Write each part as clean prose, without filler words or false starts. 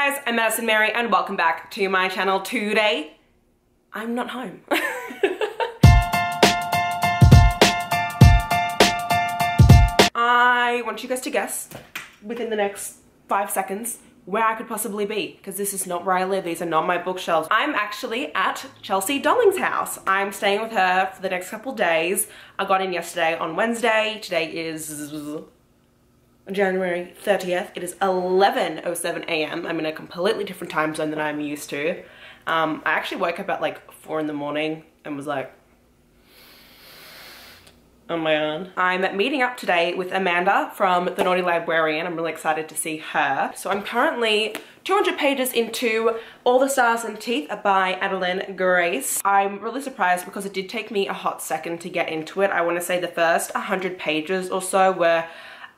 guys, I'm Madison Mary and welcome back to my channel. Today, I'm not home. I want you guys to guess within the next 5 seconds where I could possibly be, because this is not where I live. These are not my bookshelves. I'm actually at Chelsea Dolling's house. I'm staying with her for the next couple days. I got in yesterday on Wednesday. Today is January 30th. It is 11:07 a.m. I'm in a completely different time zone than I'm used to. I actually woke up at like 4 in the morning and was like, on my own. I'm meeting up today with Amanda from The Naughty Librarian. I'm really excited to see her. So I'm currently 200 pages into All the Stars and Teeth by Adeline Grace. I'm really surprised because it did take me a hot second to get into it. I want to say the first 100 pages or so were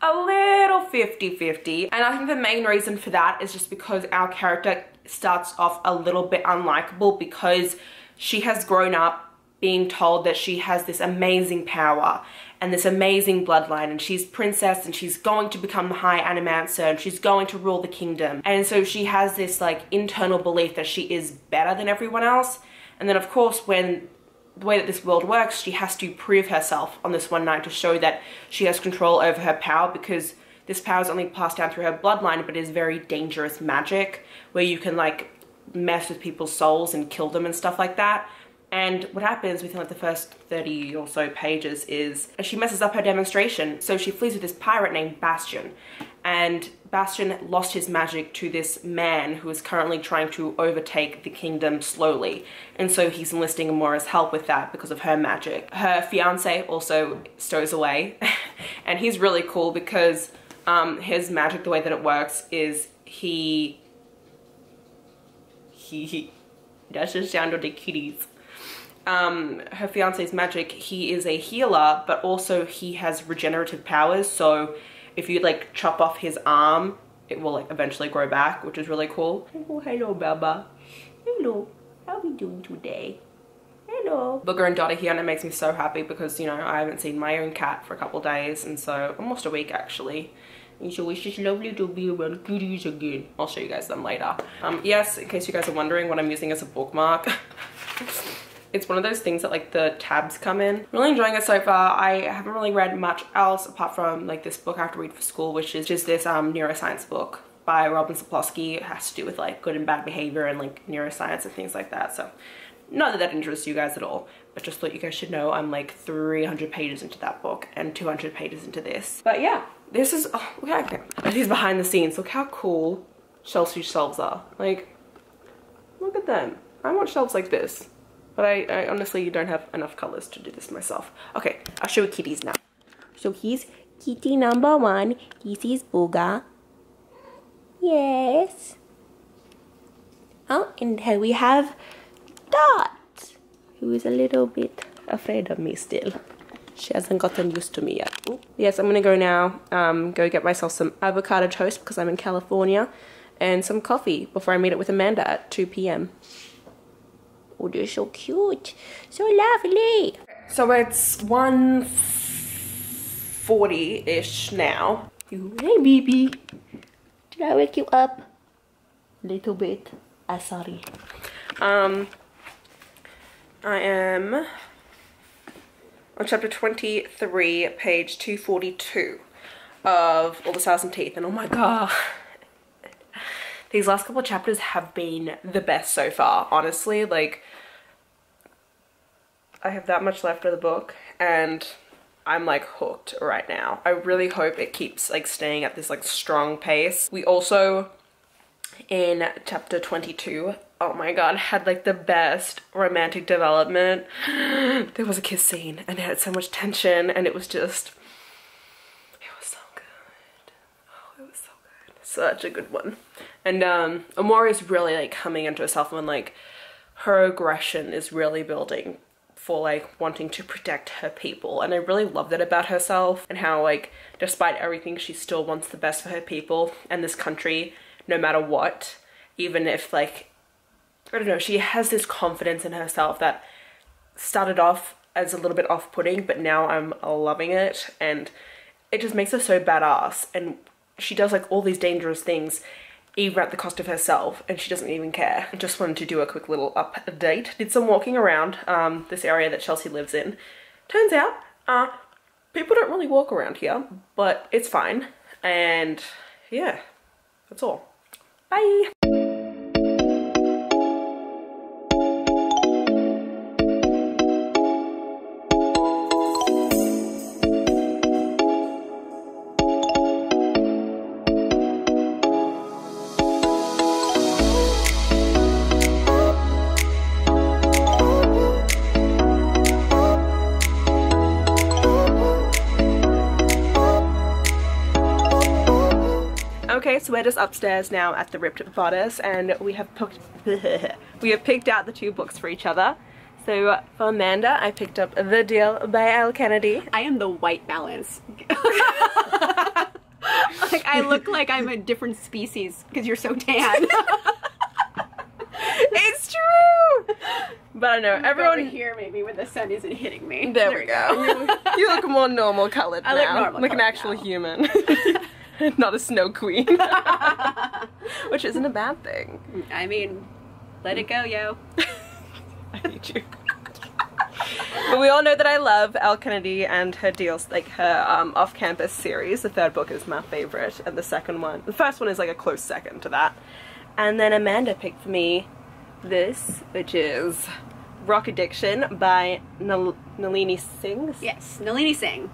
a little 50-50. And I think the main reason for that is just because our character starts off a little bit unlikable because she has grown up being told that she has this amazing power and this amazing bloodline, and she's princess and she's going to become the High Animancer and she's going to rule the kingdom. And so she has this like internal belief that she is better than everyone else. And then of course, when the way that this world works, she has to prove herself on this one night to show that she has control over her power, because this power is only passed down through her bloodline, but is very dangerous magic where you can like mess with people's souls and kill them and stuff like that. And what happens within like the first 30 or so pages is she messes up her demonstration. So she flees with this pirate named Bastian. And Bastian lost his magic to this man who is currently trying to overtake the kingdom slowly. And so he's enlisting Amora's help with that because of her magic. Her fiance also stows away. And he's really cool because his magic, the way that it works is he that's the sound of the kitties. Her fiance's magic, he is a healer, but also he has regenerative powers. So if you like chop off his arm, it will like eventually grow back, which is really cool. Oh, hello, Baba. Hello, how are we doing today? Hello. Booger and Dot are here, and it makes me so happy because, you know, I haven't seen my own cat for a couple days, and so almost a week actually. And so it's just lovely to be around kitties again. I'll show you guys them later. Yes, in case you guys are wondering what I'm using as a bookmark. It's one of those things that like the tabs come in. Really enjoying it so far. I haven't really read much else apart from like this book I have to read for school, which is just this neuroscience book by Robin Sapolsky. It has to do with like good and bad behavior and like neuroscience and things like that. So not that that interests you guys at all, but just thought you guys should know I'm like 300 pages into that book and 200 pages into this. But yeah, this is, oh, look at these behind the scenes. Look how cool Chelsea shelves are. Like, look at them. I want shelves like this. But I honestly don't have enough colors to do this myself. Okay, I'll show you kitties now. So here's kitty number 1. This is Booga. Yes. Oh, and here we have Dot, who is a little bit afraid of me still. She hasn't gotten used to me yet. Ooh. Yes, I'm gonna go now, go get myself some avocado toast because I'm in California, and some coffee before I meet up with Amanda at 2 p.m. Oh, they're so cute. So lovely. So it's 1:40-ish now. Hey, baby. Did I wake you up? A little bit. Sorry. I am on chapter 23, page 242 of All the Stars and Teeth. And oh my god. These last couple of chapters have been the best so far, honestly. Like, I have that much left of the book and I'm like hooked right now. I really hope it keeps like staying at this like strong pace. We also, in chapter 22, oh my god, had like the best romantic development. There was a kiss scene and it had so much tension and it was just, it was so good. Oh, it was so good. Such a good one. And Amora is really like coming into herself when like her aggression is really building for like wanting to protect her people. And I really love that about herself, and how like despite everything she still wants the best for her people and this country no matter what. Even if like, I don't know, she has this confidence in herself that started off as a little bit off-putting, but now I'm loving it, and it just makes her so badass. And she does like all these dangerous things even at the cost of herself, and she doesn't even care. I just wanted to do a quick little update. Did some walking around this area that Chelsea lives in. Turns out, people don't really walk around here, but it's fine. And yeah, that's all. Bye! Okay, so we're just upstairs now at the Ripped Bodice, and we have picked out the 2 books for each other. So for Amanda, I picked up The Deal by Elle Kennedy. I am the white balance. Like, I look like I'm a different species because you're so tan. It's true! But I know, everyone over here maybe when the sun isn't hitting me. There we go. You look more normal colored now. I look normal like an actual human. Not a snow queen. Which isn't a bad thing. I mean, let it go, yo. I hate you. But we all know that I love Elle Kennedy and her deals, like her off-campus series. The 3rd book is my favorite, and the first one is like a close second to that. And then Amanda picked for me this, which is Rock Addiction by Nalini Singh. Yes, Nalini Singh.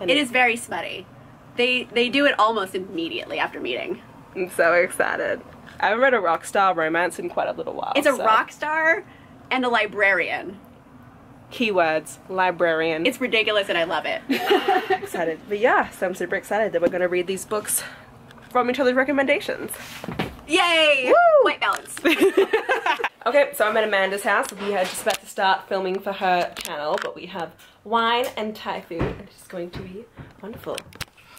It is very smutty. They do it almost immediately after meeting. I'm so excited. I haven't read a rock star romance in quite a little while. It's a rock star and a librarian. Keywords, librarian. It's ridiculous and I love it. Excited. But yeah, so I'm super excited that we're going to read these books from each other's recommendations. Yay! Woo! White balance. Okay, so I'm at Amanda's house. We are just about to start filming for her channel, but we have wine and Thai food, and it's going to be wonderful.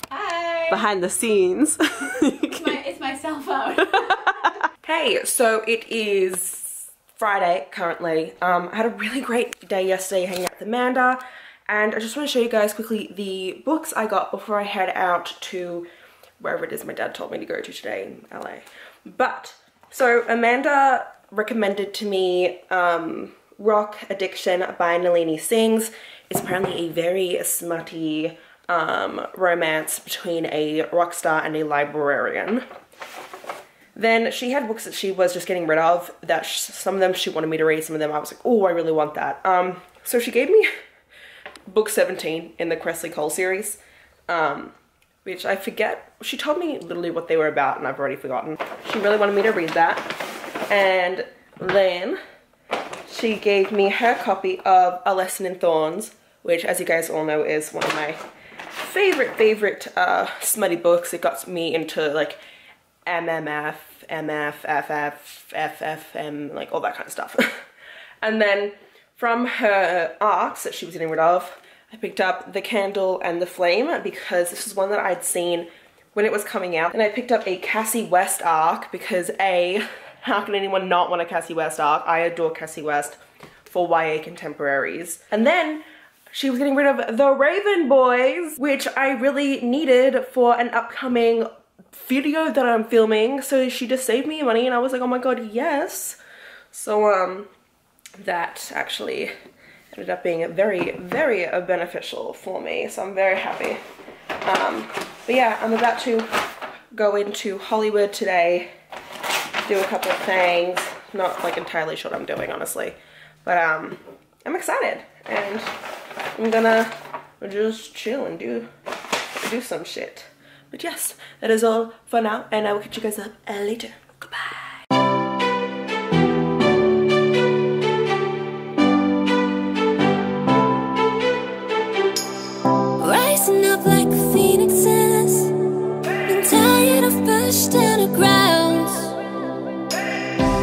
Hi! Behind the scenes. It's my cell phone. Hey, so it is Friday currently. I had a really great day yesterday hanging out with Amanda, and I just want to show you guys quickly the books I got before I head out to wherever it is my dad told me to go to today in LA. But, so Amanda recommended to me Rock Addiction by Nalini Singh. It's apparently a very smutty romance between a rock star and a librarian. Then she had books that she was just getting rid of, that some of them she wanted me to read, some of them I was like, oh, I really want that. So she gave me book 17 in the Cressley Cole series, which I forget. She told me literally what they were about and I've already forgotten. She really wanted me to read that. And then she gave me her copy of A Lesson in Thorns, which, as you guys all know, is one of my favorite smutty books. It got me into like MMF, MF, FF, FFM, like all that kind of stuff. And then from her arcs that she was getting rid of, I picked up The Candle and the Flame because this is one that I'd seen when it was coming out. And I picked up a Cassie West arc because A, how can anyone not want a Cassie West arc? I adore Cassie West for YA contemporaries. And then she was getting rid of The Raven Boys, which I really needed for an upcoming video that I'm filming. So she just saved me money and I was like, oh my god, yes. So that actually ended up being very beneficial for me. So I'm very happy. But yeah, I'm about to go into Hollywood today, do a couple of things. Not like entirely sure what I'm doing, honestly. But I'm excited and I'm gonna just chill and do some shit. But yes, that is all for now, and I will catch you guys up later. Goodbye. Rising up like the phoenixes, been tired of pushed to the ground.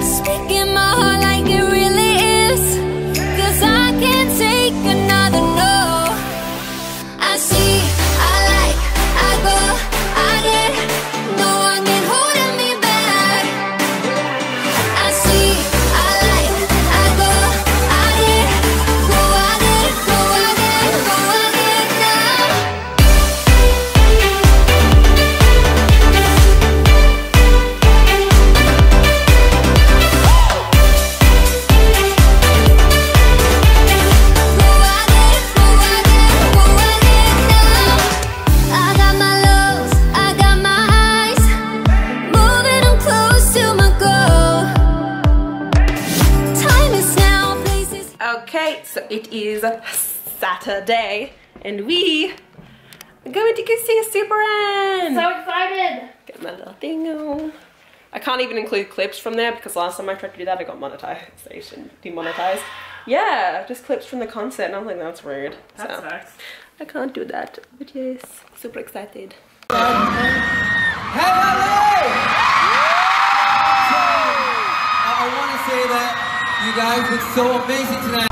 Speaking my heart like it really is, 'cause I can't take another no. I see, I like, I go, I get, no one can hold me back. I see, I like, I go, I get, go, I get, go, I get, go, I get now. Okay, so it is Saturday and we are going to go see SuperM. So excited! Get my little thing on. I can't even include clips from there because last time I tried to do that I got monetization demonetized. Yeah, just clips from the concert and I was like, that's rude. That sucks. I can't do that, but yes, super excited. Hey, LA! I want to say that you guys look so amazing tonight.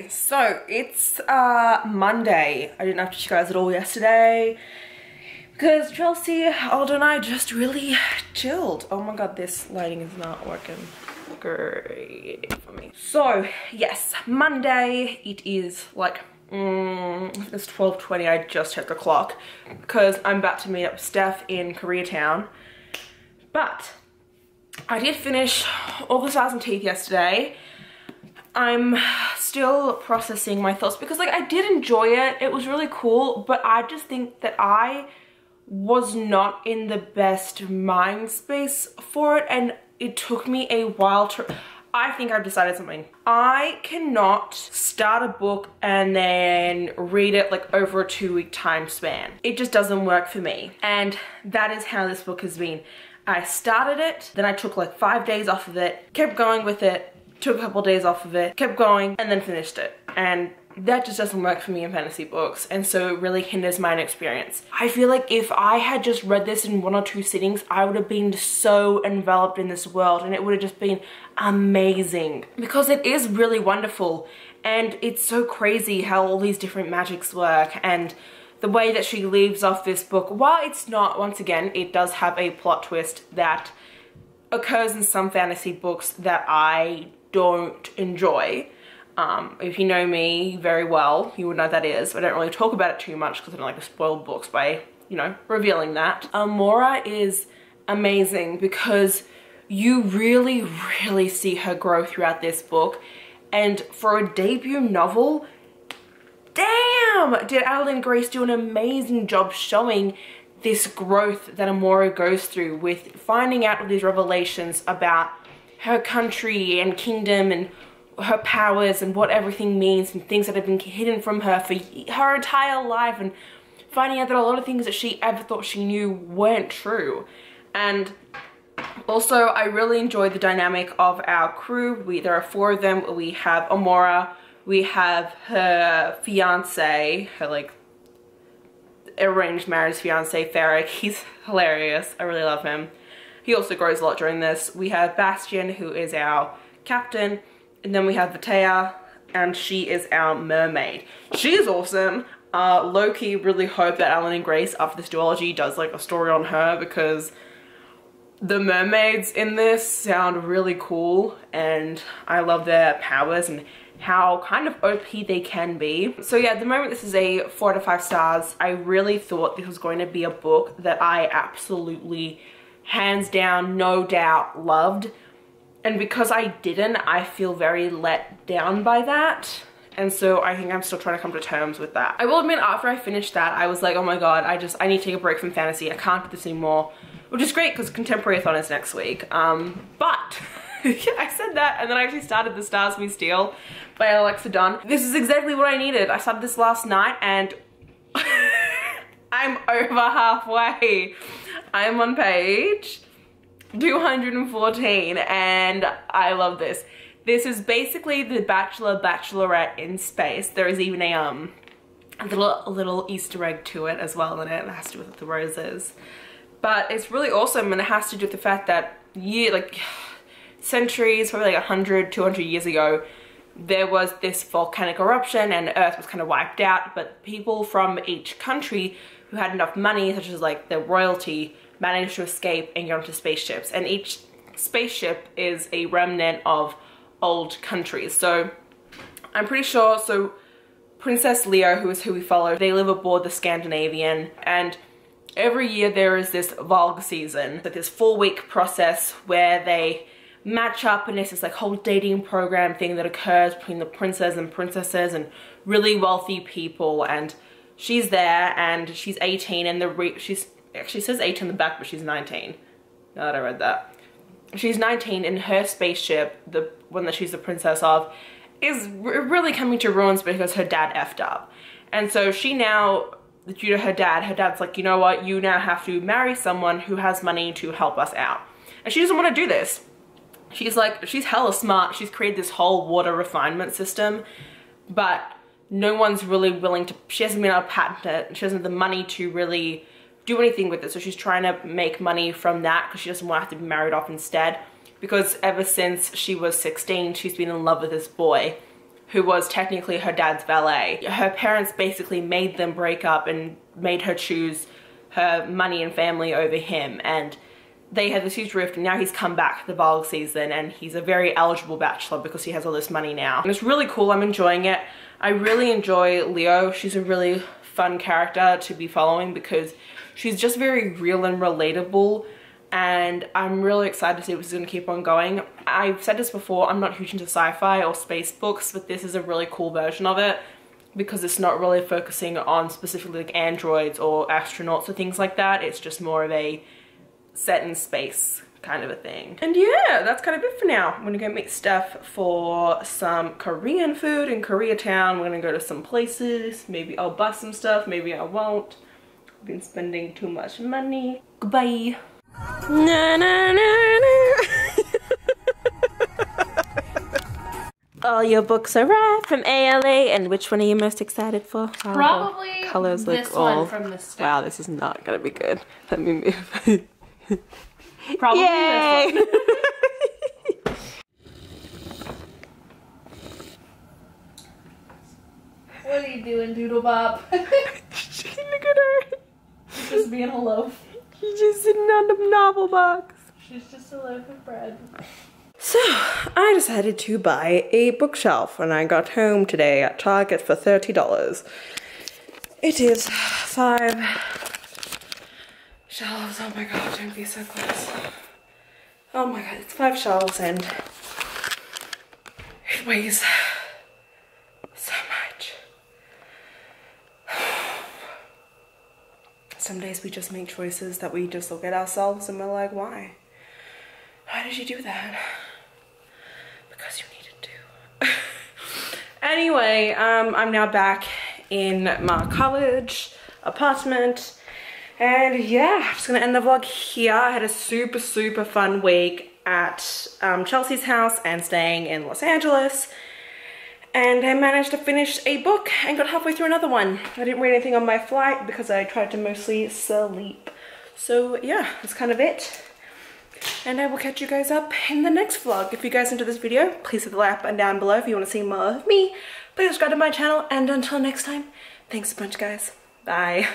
So it's Monday. I didn't have to show you guys at all yesterday because Chelsea, Alden and I just really chilled. Oh my god, this lighting is not working great for me. So yes, Monday. It is like it's 12:20. I just checked the clock because I'm about to meet up with Steph in Koreatown. But I did finish All the Stars and Teeth yesterday. I'm still processing my thoughts because like I did enjoy it. It was really cool, but I just think that I was not in the best mind space for it and it took me a while to... I think I've decided something. I cannot start a book and then read it like over a 2-week time span. It just doesn't work for me. And that is how this book has been. I started it, then I took like 5 days off of it, kept going with it, took a couple days off of it, kept going, and then finished it. And that just doesn't work for me in fantasy books, and so it really hinders my experience. I feel like if I had just read this in 1 or 2 sittings, I would have been so enveloped in this world, and it would have just been amazing. Because it is really wonderful, and it's so crazy how all these different magics work, and the way that she leaves off this book, while it's not, once again, it does have a plot twist that occurs in some fantasy books that I don't enjoy. If you know me very well, you would know that is. I don't really talk about it too much because I don't like to spoil books by, you know, revealing that. Ɪʻmora is amazing because you really, really see her grow throughout this book. And for a debut novel, damn! Did Adelaide Grace do an amazing job showing this growth that Ɪʻmora goes through with finding out all these revelations about her country and kingdom and her powers and what everything means and things that have been hidden from her for her entire life and finding out that a lot of things that she ever thought she knew weren't true. And also I really enjoyed the dynamic of our crew. There are 4 of them. We have Ɪʻmora, we have her fiance, her like arranged marriage fiance, Ferric. He's hilarious. I really love him. He also grows a lot during this. We have Bastian, who is our captain, and then we have Vatea, and she is our mermaid. She is awesome. Low-key really hope that Alan and Grace, after this duology, does like a story on her because the mermaids in this sound really cool, and I love their powers and how kind of OP they can be. So yeah, at the moment this is a 4 out of 5 stars. I really thought this was going to be a book that I absolutely, hands down, no doubt, loved. And because I didn't, I feel very let down by that. And so I think I'm still trying to come to terms with that. I will admit, after I finished that, I was like, oh my god, I need to take a break from fantasy. I can't do this anymore. Which is great because Contemporary-a-thon is next week. But I said that and then I actually started The Stars We Steal by Alexa Dunn. This is exactly what I needed. I started this last night and I'm over halfway. I am on page 214 and I love this. This is basically the Bachelor, Bachelorette in space. There is even a little Easter egg to it as well in it. It has to do with the roses. But it's really awesome and it has to do with the fact that centuries, probably like 100, 200 years ago, there was this volcanic eruption and Earth was kind of wiped out, but people from each country who had enough money, such as like the royalty, managed to escape and get onto spaceships. And each spaceship is a remnant of old countries. So I'm pretty sure, so Princess Leo, who is who we follow, they live aboard the Scandinavian, and every year there is this Vogue season, like this 4-week process where they match up, and it's this like whole dating program thing that occurs between the princes and princesses and really wealthy people. And she's there, and she's 18, and she's actually says 18 in the back, but she's 19. Now that I read that, she's 19, and her spaceship, the one that she's the princess of, is really coming to ruins because her dad effed up. And so she now, due to her dad's like, you know what, you now have to marry someone who has money to help us out. And she doesn't want to do this. She's like, she's hella smart. She's created this whole water refinement system, but no one's really willing to, she hasn't been able to patent it. She doesn't have the money to really do anything with it. So she's trying to make money from that because she doesn't want to have to be married off instead. Because ever since she was 16, she's been in love with this boy who was technically her dad's valet. Her parents basically made them break up and made her choose her money and family over him. And they had this huge rift, and now he's come back for the Vogue season, and he's a very eligible bachelor because he has all this money now. And it's really cool. I'm enjoying it. I really enjoy Leo. She's a really fun character to be following because she's just very real and relatable, and I'm really excited to see what's going to keep on going. I've said this before, I'm not huge into sci-fi or space books, but this is a really cool version of it because it's not really focusing on specifically like androids or astronauts or things like that. It's just more of a set in space kind of a thing. And yeah, that's kind of it for now. I'm gonna go meet Steph for some Korean food in Koreatown. We're gonna go to some places. Maybe I'll buy some stuff, maybe I won't. I've been spending too much money. Goodbye. Na, na, na, na. All your books arrived from ALA, and which one are you most excited for? Probably colors this look one from the stack. Wow, this is not gonna be good. Let me move. Probably Yay! this one. What are you doing, Doodle Bob? Look at her. She's just being a loaf. She's just sitting on the novel box. She's just a loaf of bread. So, I decided to buy a bookshelf when I got home today at Target for $30. It is 5 shelves. Oh my god, don't be so close. Oh my god, it's 5 shelves and it weighs so much. Some days we just make choices that we just look at ourselves and we're like, why? Why did you do that? Because you needed to. Anyway, I'm now back in my college apartment. And yeah, I'm just gonna end the vlog here. I had a super fun week at Chelsea's house and staying in Los Angeles. And I managed to finish a book and got halfway through another one. I didn't read anything on my flight because I tried to mostly sleep. So yeah, that's kind of it. And I will catch you guys up in the next vlog. If you guys enjoyed this video, please hit the like button down below if you want to see more of me. Please subscribe to my channel, and until next time, thanks a bunch guys. Bye.